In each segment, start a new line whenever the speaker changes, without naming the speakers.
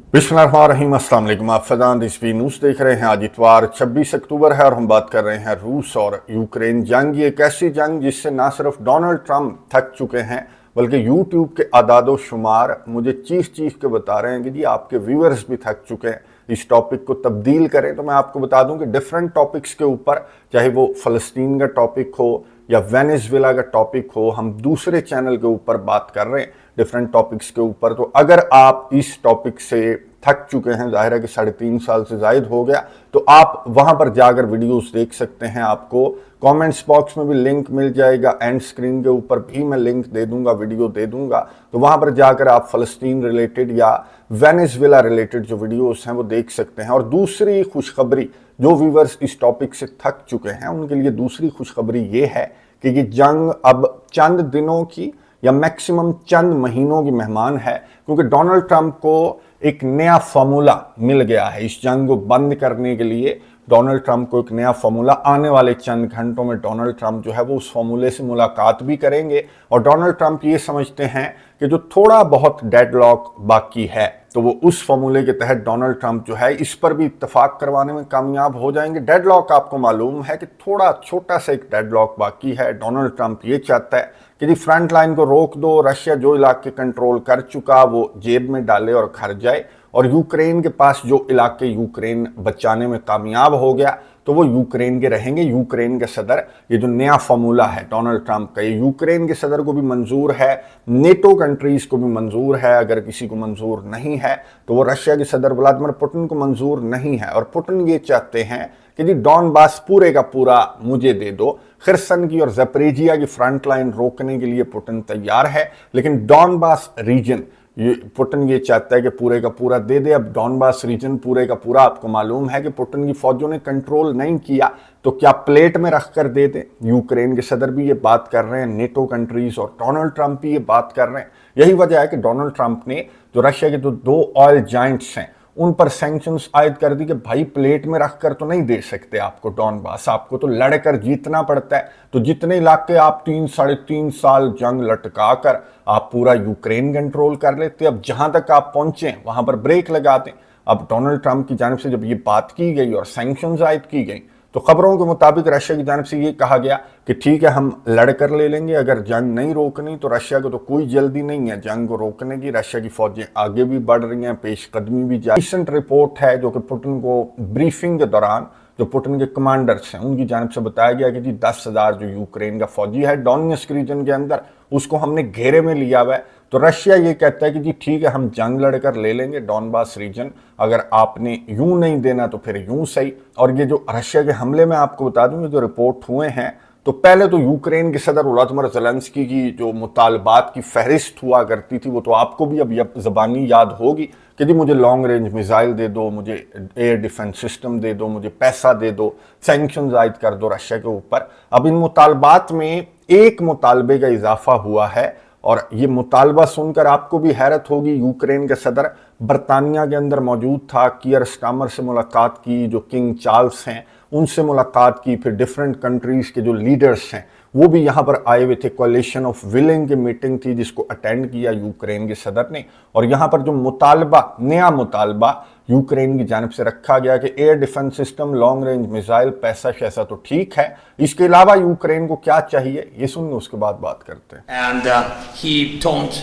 बिस्मिल्लाहिर्रहमानिर्रहीम, अस्सलाम वालेकुम। आप फैज़ान रिजवी न्यूज़ देख रहे हैं। आज इतवार 26 अक्टूबर है और हम बात कर रहे हैं रूस और यूक्रेन जंग। ये एक ऐसी जंग जिससे ना सिर्फ डोनाल्ड ट्रंप थक चुके हैं बल्कि यूट्यूब के आदादो शुमार मुझे चीख के बता रहे हैं कि जी आपके व्यूअर्स भी थक चुके हैं। इस टॉपिक को तब्दील करें तो मैं आपको बता दूं कि डिफरेंट टॉपिक्स के ऊपर, चाहे वो फ़लस्तीन का टॉपिक हो या वेनेजुएला का टॉपिक हो, हम दूसरे चैनल के ऊपर बात कर रहे हैं डिफरेंट टॉपिक्स के ऊपर। तो अगर आप इस टॉपिक से थक चुके हैं, जाहिर है कि 3.5 साल से जायद हो गया, तो आप वहां पर जाकर वीडियोस देख सकते हैं। आपको कमेंट्स बॉक्स में भी लिंक मिल जाएगा, एंड स्क्रीन के ऊपर भी मैं लिंक दे दूंगा, वीडियो दे दूंगा। तो वहां पर जाकर आप फ़लस्तीन रिलेटेड या वेनेजुएला रिलेटेड जो वीडियोस हैं वो देख सकते हैं। और दूसरी खुशखबरी, जो व्यूअर्स इस टॉपिक से थक चुके हैं उनके लिए दूसरी खुशखबरी ये है कि ये जंग अब चंद दिनों की या मैक्सिमम चंद महीनों की मेहमान है, क्योंकि डोनाल्ड ट्रंप को एक नया फार्मूला मिल गया है इस जंग को बंद करने के लिए। डोनाल्ड ट्रंप को एक नया फार्मूला आने वाले चंद घंटों में डोनाल्ड ट्रंप जो है वो उस फार्मूले से मुलाकात भी करेंगे। और डोनाल्ड ट्रंप ये समझते हैं कि जो थोड़ा बहुत डेडलॉक बाकी है तो वो उस फार्मूले के तहत डोनाल्ड ट्रंप जो है इस पर भी इत्तेफाक करवाने में कामयाब हो जाएंगे। डेडलॉक आपको मालूम है कि थोड़ा छोटा सा एक डेडलॉक बाकी है। डोनाल्ड ट्रंप ये चाहता है कि जी फ्रंट लाइन को रोक दो, रशिया जो इलाके कंट्रोल कर चुका वो जेब में डाले और घर जाए, और यूक्रेन के पास जो इलाके यूक्रेन बचाने में कामयाब हो गया तो वो यूक्रेन के रहेंगे। यूक्रेन के सदर, ये जो नया फार्मूला है डोनाल्ड ट्रंप का, ये यूक्रेन के सदर को भी मंजूर है, नेटो कंट्रीज को भी मंजूर है। अगर किसी को मंजूर नहीं है तो वो रशिया के सदर व्लादिमीर पुतिन को मंजूर नहीं है। और पुतिन ये चाहते हैं कि जी डॉनबास पूरे का पूरा मुझे दे दो। खिरसन की और ज़परेजिया की फ्रंट लाइन रोकने के लिए पुतिन तैयार है, लेकिन डॉनबास रीजन ये पुतिन ये चाहता है कि पूरे का पूरा दे दे। अब डॉनबास रीजन पूरे का पूरा आपको मालूम है कि पुतिन की फौजों ने कंट्रोल नहीं किया, तो क्या प्लेट में रख कर दे दें। यूक्रेन के सदर भी ये बात कर रहे हैं, नेटो कंट्रीज और डोनाल्ड ट्रंप भी ये बात कर रहे हैं। यही वजह है कि डोनाल्ड ट्रंप ने जो रशिया के जो 2 ऑयल जाइंट्स हैं उन पर सैंक्शंस आयद कर दी कि भाई प्लेट में रख कर तो नहीं दे सकते आपको डॉनबास, आपको तो लड़कर जीतना पड़ता है। तो जितने इलाके आप 3-3.5 साल जंग लटका कर आप पूरा यूक्रेन कंट्रोल कर लेते, अब जहां तक आप पहुंचे वहां पर ब्रेक लगा दें। अब डोनाल्ड ट्रंप की जानिब से जब ये बात की गई और सैंक्शंस आयद की गई तो खबरों के मुताबिक रशिया की जानिब से ये कहा गया कि ठीक है हम लड़कर ले लेंगे, अगर जंग नहीं रोकनी तो रशिया को तो कोई जल्दी नहीं है जंग को रोकने की। रशिया की फौजें आगे भी बढ़ रही हैं, पेशकदमी भी जारी। रिसेंट रिपोर्ट है जो कि पुतिन को ब्रीफिंग के दौरान जो पुतिन के कमांडर्स हैं उनकी जानिब से बताया गया कि जी 10,000 जो यूक्रेन का फौजी है डोनेट्स्क रीजन के अंदर, उसको हमने घेरे में लिया हुआ है। तो रशिया ये कहता है कि जी ठीक है हम जंग लड़कर ले लेंगे डॉनबास रीजन, अगर आपने यूं नहीं देना तो फिर यूं सही। और ये जो रशिया के हमले में आपको बता दूं, ये जो रिपोर्ट हुए हैं, तो पहले तो यूक्रेन के सदर व्लादिमीर ज़ेलेंस्की की जो मुतालबात की फहरिस्त हुआ करती थी वो तो आपको भी अब ज़बानी याद होगी कि जी मुझे लॉन्ग रेंज मिसाइल दे दो, मुझे एयर डिफेंस सिस्टम दे दो, मुझे पैसा दे दो, सैंक्शंस आयद कर दो रशिया के ऊपर। अब इन मुतालबात में एक मुतालबे का इजाफा हुआ है, और ये मुतालबा सुनकर आपको भी हैरत होगी। यूक्रेन के सदर बरतानिया के अंदर मौजूद था, कियर स्टामर से मुलाकात की, जो किंग चार्ल्स हैं उनसे मुलाकात की, फिर डिफरेंट कंट्रीज के जो लीडर्स हैं वो भी यहाँ पर आए हुए थे। कोalition ऑफ विलिंग की मीटिंग थी जिसको अटेंड किया यूक्रेन के सदर ने। और यहाँ पर जो मुतालबा, नया मुतालबा यूक्रेन की जानिब से रखा गया कि air defence system, long range missile, पैसा शैसा तो ठीक है, इसके अलावा यूक्रेन को क्या चाहिए ये सुनिए, उसके बाद बात करते हैं।
And he turned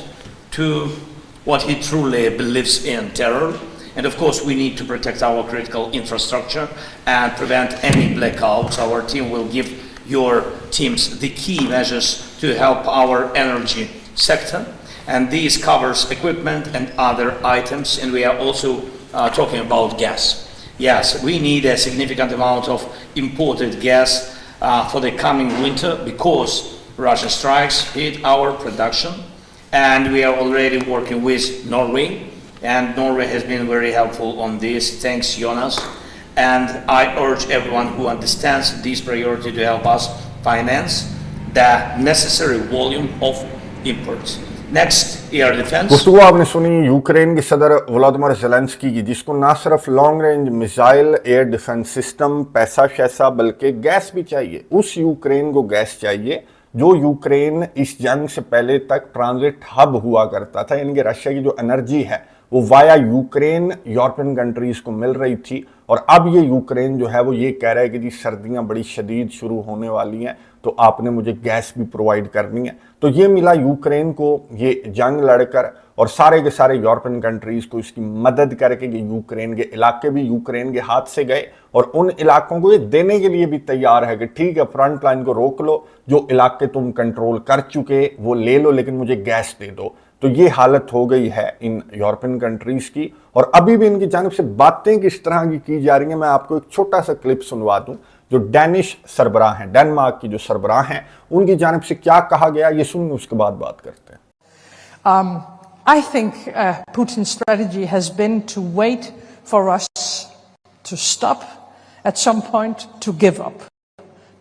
to what he truly believes in, terror. And of course, we need to protect our critical infrastructure and prevent any blackouts. Our team will give your teams the key measures to help our energy sector. And this covers equipment and other items. And we are also talking about gas. Yes, we need a significant amount of imported gas for the coming winter because Russian strikes hit our production. And we are already working with Norway. And Norway has been very helpful on this. Thanks, Jonas. And I urge everyone who understands this priority to help us finance the necessary volume of imports. Next, air defense.
गुफ्तगू आपने सुनी Ukraine के सदर Vladimir Zelensky की, जिसको ना सिर्फ long range missile, air defence system, पैसा शैसा, बल्कि गैस भी चाहिए। उस यूक्रेन को गैस चाहिए जो यूक्रेन इस जंग से पहले तक ट्रांजिट हब हुआ करता था, यानी कि रशिया की जो एनर्जी है वो वाया यूक्रेन यूरोपियन कंट्रीज को मिल रही थी, और अब ये यूक्रेन जो है वो ये कह रहा है कि जी सर्दियां बड़ी शदीद शुरू होने वाली हैं, तो आपने मुझे गैस भी प्रोवाइड करनी है। तो ये मिला यूक्रेन को, ये जंग लड़कर, और सारे के सारे यूरोपियन कंट्रीज को इसकी मदद करके कि यूक्रेन के इलाके भी यूक्रेन के हाथ से गए, और उन इलाकों को ये देने के लिए भी तैयार है कि ठीक है फ्रंट लाइन को रोक लो, जो इलाके तुम कंट्रोल कर चुके वो ले लो, लेकिन मुझे गैस दे दो। तो ये हालत हो गई है इन यूरोपियन कंट्रीज की, और अभी भी इनकी जानिब से बातें किस तरह की जा रही हैं, मैं आपको एक छोटा सा क्लिप सुनवा दूं। जो डेनिश सरबराह हैं, डेनमार्क की जो सरबराह हैं, उनकी जानिब से क्या कहा गया ये सुनिए, उसके बाद बात करते हैं।
I think Putin's strategy has been to wait for us to stop at some point, to give up.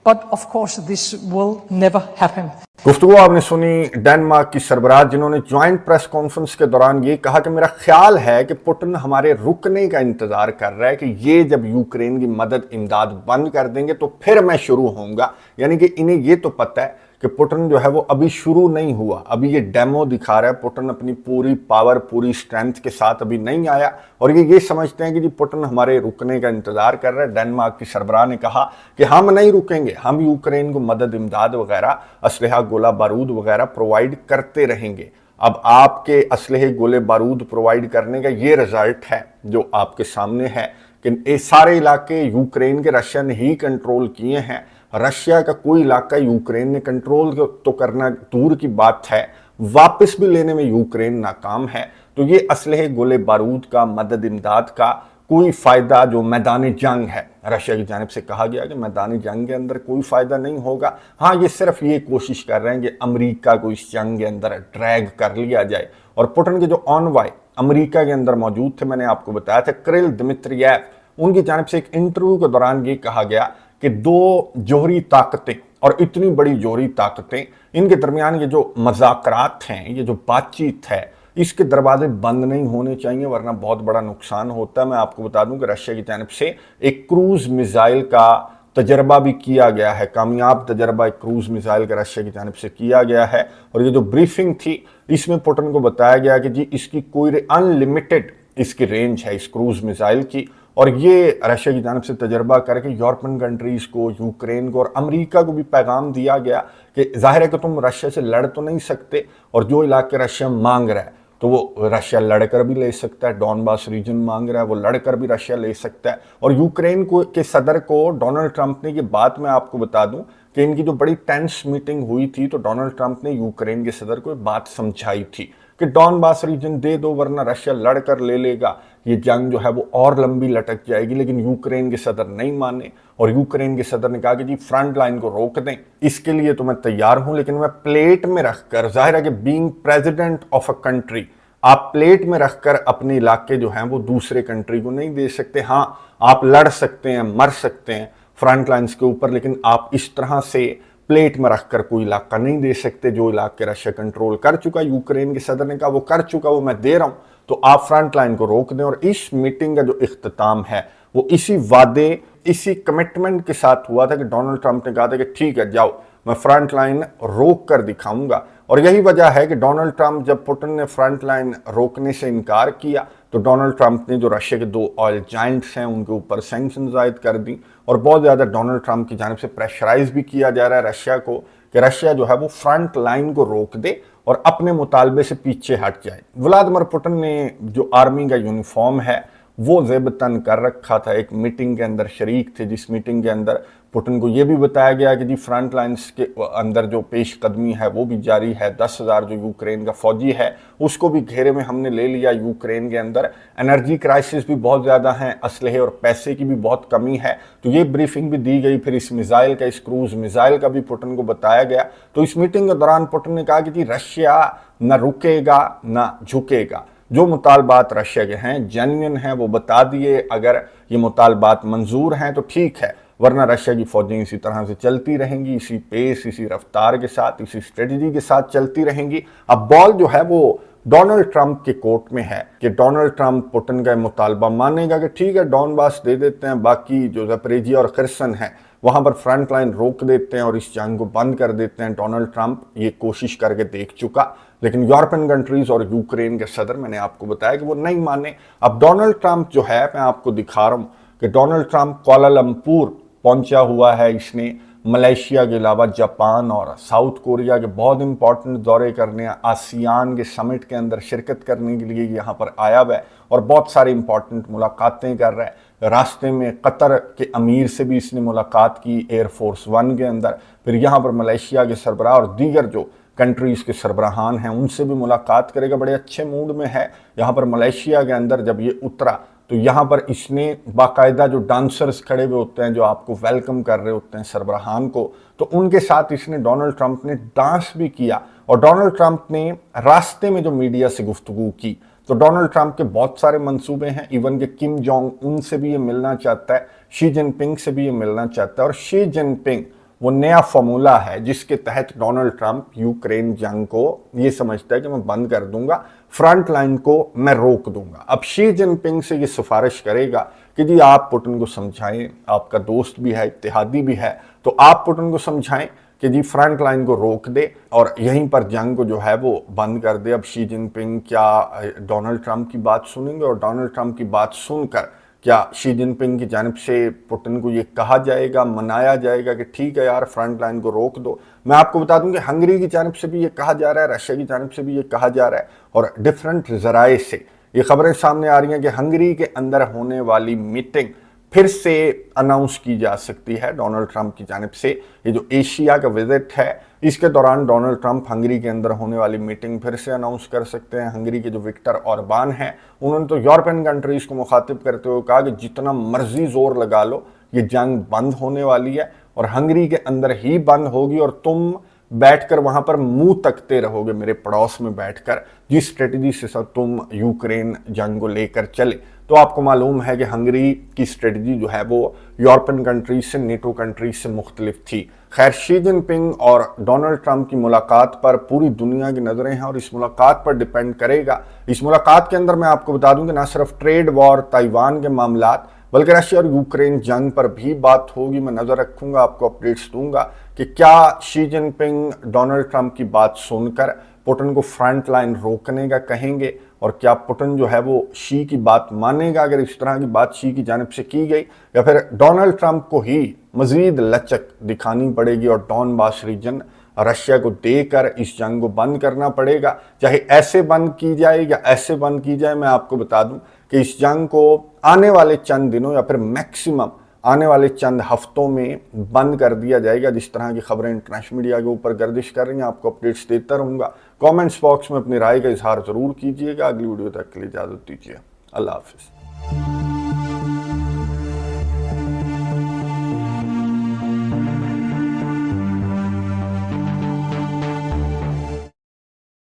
But of course this will never happen.
गुफ्तगू आपने सुनी डेनमार्क की सरबराह, जिन्होंने ज्वाइंट प्रेस कॉन्फ्रेंस के दौरान ये कहा कि मेरा ख्याल है कि पुतिन हमारे रुकने का इंतजार कर रहा है, कि ये जब यूक्रेन की मदद इमदाद बंद कर देंगे तो फिर मैं शुरू होऊंगा। यानी कि इन्हें ये तो पता है कि पुतिन जो है वो अभी शुरू नहीं हुआ, अभी ये डेमो दिखा रहा है। पुतिन अपनी पूरी पावर, पूरी स्ट्रेंथ के साथ अभी नहीं आया, और ये समझते हैं कि जी पुतिन हमारे रुकने का इंतजार कर रहा है। डेनमार्क की सरबराह ने कहा कि हम नहीं रुकेंगे, हम यूक्रेन को मदद इमदाद वगैरह, असलहा, गोला बारूद वगैरह प्रोवाइड करते रहेंगे। अब आपके असलहे, गोले बारूद प्रोवाइड करने का ये रिजल्ट है जो आपके सामने है कि ये सारे इलाके यूक्रेन के रशिया ने ही कंट्रोल किए हैं। रशिया का कोई इलाका यूक्रेन ने कंट्रोल तो करना दूर की बात है, वापस भी लेने में यूक्रेन नाकाम है। तो ये असलहे, गोले बारूद का, मदद इमदाद का कोई फ़ायदा जो मैदान जंग है, रशिया की जानिब से कहा गया कि मैदान जंग के अंदर कोई फ़ायदा नहीं होगा। हाँ, ये सिर्फ ये कोशिश कर रहे हैं कि अमेरिका को इस जंग के अंदर ड्रैग कर लिया जाए। और पुतिन के जो ऑनवाई अमेरिका के अंदर मौजूद थे, मैंने आपको बताया था, किरिल दिमित्रियेव, उनकी जानिब से एक इंटरव्यू के दौरान ये कहा गया कि दो जोहरी ताकतें, और इतनी बड़ी जोहरी ताकतें, इनके दरमियान ये जो मज़ाकरात हैं, ये जो बातचीत है, इसके दरवाजे बंद नहीं होने चाहिए, वरना बहुत बड़ा नुकसान होता है। मैं आपको बता दूं कि रशिया की जानिब से एक क्रूज मिसाइल का तजर्बा भी किया गया है, कामयाब तजर्बा एक क्रूज मिसाइल का रशिया की जानिब से किया गया है। और ये जो ब्रीफिंग थी, इसमें पुतिन को बताया गया कि जी इसकी कोई अनलिमिटेड इसकी रेंज है इस क्रूज मिसाइल की, और ये रशिया की जानिब से तजर्बा करके यूरोपियन कंट्रीज़ को, यूक्रेन को और अमेरिका को भी पैगाम दिया गया कि जाहिर है कि तुम रशिया से लड़ तो नहीं सकते, और जो इलाके रशिया मांग रहा है तो वो रशिया लड़कर भी ले सकता है। डॉनबास रीजन मांग रहा है, वो लड़कर भी रशिया ले सकता है। और यूक्रेन को के सदर को डोनाल्ड ट्रंप ने, ये बात मैं आपको बता दूं कि इनकी जो बड़ी टेंस मीटिंग हुई थी, तो डोनाल्ड ट्रंप ने यूक्रेन के सदर को बात समझाई थी कि डॉनबास रीजन दे दो, वरना रशिया लड़कर ले लेगा, ये जंग जो है वो और लंबी लटक जाएगी। लेकिन यूक्रेन के सदर नहीं माने, और यूक्रेन के सदर ने कहा कि जी फ्रंट लाइन को रोक दें, इसके लिए तो मैं तैयार हूं, लेकिन मैं प्लेट में रखकर, जाहिर है कि being president of a country, आप प्लेट में रखकर अपने इलाके जो हैं वो दूसरे कंट्री को नहीं दे सकते। हाँ, आप लड़ सकते हैं, मर सकते हैं फ्रंट लाइन्स के ऊपर, लेकिन आप इस तरह से प्लेट में रखकर कोई इलाका नहीं दे सकते जो इलाके रशिया कंट्रोल कर चुका। यूक्रेन के सदर ने कहा वो कर चुका, वो मैं दे रहा हूं, तो आप फ्रंट लाइन को रोक दें। और इस मीटिंग का जो इख्तिताम है वो इसी वादे, इसी कमिटमेंट के साथ हुआ था कि डोनाल्ड ट्रंप ने कहा था कि ठीक है जाओ, मैं फ्रंट लाइन रोक कर दिखाऊंगा। और यही वजह है कि डोनाल्ड ट्रंप, जब पुतिन ने फ्रंट लाइन रोकने से इनकार किया, तो डोनाल्ड ट्रंप ने जो रशिया के दो ऑयल जाइंट्स हैं उनके ऊपर सैंक्शंस आयद कर दी, और बहुत ज़्यादा डोनाल्ड ट्रंप की जानिब से प्रेशराइज भी किया जा रहा है रशिया को कि रशिया जो है वो फ्रंट लाइन को रोक दे और अपने मुतालबे से पीछे हट जाए। व्लादिमीर पुतिन ने जो आर्मी का यूनिफॉर्म है वो ज़ेबतन कर रखा था, एक मीटिंग के अंदर शरीक थे, जिस मीटिंग के अंदर पुतिन को ये भी बताया गया कि जी फ्रंट लाइन्स के अंदर जो पेश कदमी है वो भी जारी है। 10,000 जो यूक्रेन का फौजी है उसको भी घेरे में हमने ले लिया। यूक्रेन के अंदर एनर्जी क्राइसिस भी बहुत ज़्यादा है, असलहे और पैसे की भी बहुत कमी है, तो ये ब्रीफिंग भी दी गई। फिर इस मिसाइल का, इस क्रूज मिसाइल का भी पुतिन को बताया गया। तो इस मीटिंग के दौरान पुतिन ने कहा कि जी रशिया न रुकेगा न झुकेगा, जो मुतालबात रशिया के हैं जेन्युइन हैं वो बता दिए, अगर ये मुतालबात मंजूर हैं तो ठीक है, वरना रशिया की फौजें इसी तरह से चलती रहेंगी, इसी पेस, इसी रफ्तार के साथ, इसी स्ट्रेटजी के साथ चलती रहेंगी। अब बॉल जो है वो डोनाल्ड ट्रंप के कोर्ट में है कि डोनाल्ड ट्रंप पुतिन का मुतालबा मानेगा कि ठीक है डॉनबास दे देते हैं, बाकी जो ज़परेजिया और खरसन है वहां पर फ्रंट लाइन रोक देते हैं और इस जंग को बंद कर देते हैं। डोनाल्ड ट्रंप ये कोशिश करके देख चुका, लेकिन यूरोपियन कंट्रीज और यूक्रेन के सदर मैंने आपको बताया कि वो नहीं माने। अब डोनाल्ड ट्रंप जो है, मैं आपको दिखा रहा हूं कि डोनाल्ड ट्रंप कुआलालंपुर पहुंचा हुआ है। इसने मलेशिया के अलावा जापान और साउथ कोरिया के बहुत इंपॉर्टेंट दौरे करने, आसियान के समिट के अंदर शिरकत करने के लिए यहाँ पर आया हुआ है और बहुत सारी इंपॉर्टेंट मुलाकातें कर रहा है। रास्ते में कतर के अमीर से भी इसने मुलाकात की एयरफोर्स वन के अंदर, फिर यहाँ पर मलेशिया के सरबराह और दीगर जो कंट्रीज के सरबराहान हैं उनसे भी मुलाकात करेगा। बड़े अच्छे मूड में है। यहाँ पर मलेशिया के अंदर जब ये उतरा तो यहाँ पर इसने बाकायदा जो डांसर्स खड़े हुए होते हैं जो आपको वेलकम कर रहे होते हैं सरबराहान को, तो उनके साथ इसने डोनाल्ड ट्रंप ने डांस भी किया। और डोनाल्ड ट्रंप ने रास्ते में जो मीडिया से गुफ्तगू की, तो डोनाल्ड ट्रंप के बहुत सारे मंसूबे हैं। इवन के किम जोंग उन से भी ये मिलना चाहता है, शी जिनपिंग से भी ये मिलना चाहता है। और शी जिनपिंग वो नया फॉर्मूला है जिसके तहत डोनाल्ड ट्रंप यूक्रेन जंग को ये समझता है कि मैं बंद कर दूंगा, फ्रंट लाइन को मैं रोक दूंगा। अब शी जिनपिंग से ये सिफारिश करेगा कि जी आप पुतिन को समझाएं, आपका दोस्त भी है, इत्तेहादी भी है, तो आप पुतिन को समझाएं कि जी फ्रंट लाइन को रोक दे और यहीं पर जंग को जो है वो बंद कर दे। अब शी जिनपिंग क्या डोनाल्ड ट्रंप की बात सुनेंगे? और डोनाल्ड ट्रंप की बात सुनकर क्या शी जिनपिंग की जानिब से पुतिन को ये कहा जाएगा, मनाया जाएगा कि ठीक है यार फ्रंट लाइन को रोक दो? मैं आपको बता दूं कि हंगरी की जानिब से भी ये कहा जा रहा है, रशिया की जानिब से भी ये कहा जा रहा है और डिफरेंट जराए से ये खबरें सामने आ रही हैं कि हंगरी के अंदर होने वाली मीटिंग फिर से अनाउंस की जा सकती है डोनाल्ड ट्रंप की जानिब से। ये जो एशिया का विजिट है इसके दौरान डोनाल्ड ट्रंप हंगरी के अंदर होने वाली मीटिंग फिर से अनाउंस कर सकते हैं। हंगरी के जो विक्टर ऑरबान हैं उन्होंने तो यूरोपियन कंट्रीज को मुखातिब करते हुए कहा कि जितना मर्जी जोर लगा लो ये जंग बंद होने वाली है और हंगरी के अंदर ही बंद होगी और तुम बैठकर वहां पर मुंह तकते रहोगे मेरे पड़ोस में बैठकर जिस स्ट्रेटजी से सब तुम यूक्रेन जंग को लेकर चले। तो आपको मालूम है कि हंगरी की स्ट्रेटजी जो है वो यूरोपियन कंट्रीज से, नेटो कंट्रीज से मुख्तलिफ थी। खैर शी जिनपिंग और डोनाल्ड ट्रंप की मुलाकात पर पूरी दुनिया की नजरें हैं और इस मुलाकात पर डिपेंड करेगा। इस मुलाकात के अंदर मैं आपको बता दूं कि ना सिर्फ ट्रेड वॉर, ताइवान के मामलात, बल्कि रशिया और यूक्रेन जंग पर भी बात होगी। मैं नजर रखूंगा, आपको अपडेट्स दूंगा कि क्या शी जिनपिंग डोनाल्ड ट्रंप की बात सुनकर पुतिन को फ्रंट लाइन रोकने का कहेंगे और क्या पुतिन जो है वो शी की बात मानेगा अगर इस तरह की बात शी की जानिब से की गई, या फिर डोनाल्ड ट्रंप को ही मजीद लचक दिखानी पड़ेगी और डॉनबास रीजन रशिया को देकर इस जंग को बंद करना पड़ेगा। चाहे ऐसे बंद की जाए या ऐसे बंद की जाए, मैं आपको बता दूं कि इस जंग को आने वाले चंद दिनों या फिर मैक्सिमम आने वाले चंद हफ्तों में बंद कर दिया जाएगा। जिस तरह की खबरें इंटरनेशनल मीडिया के ऊपर गर्दिश कर रही हैं आपको अपडेट्स देता रहूंगा। कमेंट्स बॉक्स में अपनी राय का इजहार जरूर कीजिएगा। अगली वीडियो तक के लिए इजाजत दीजिए। अल्लाह हाफिज।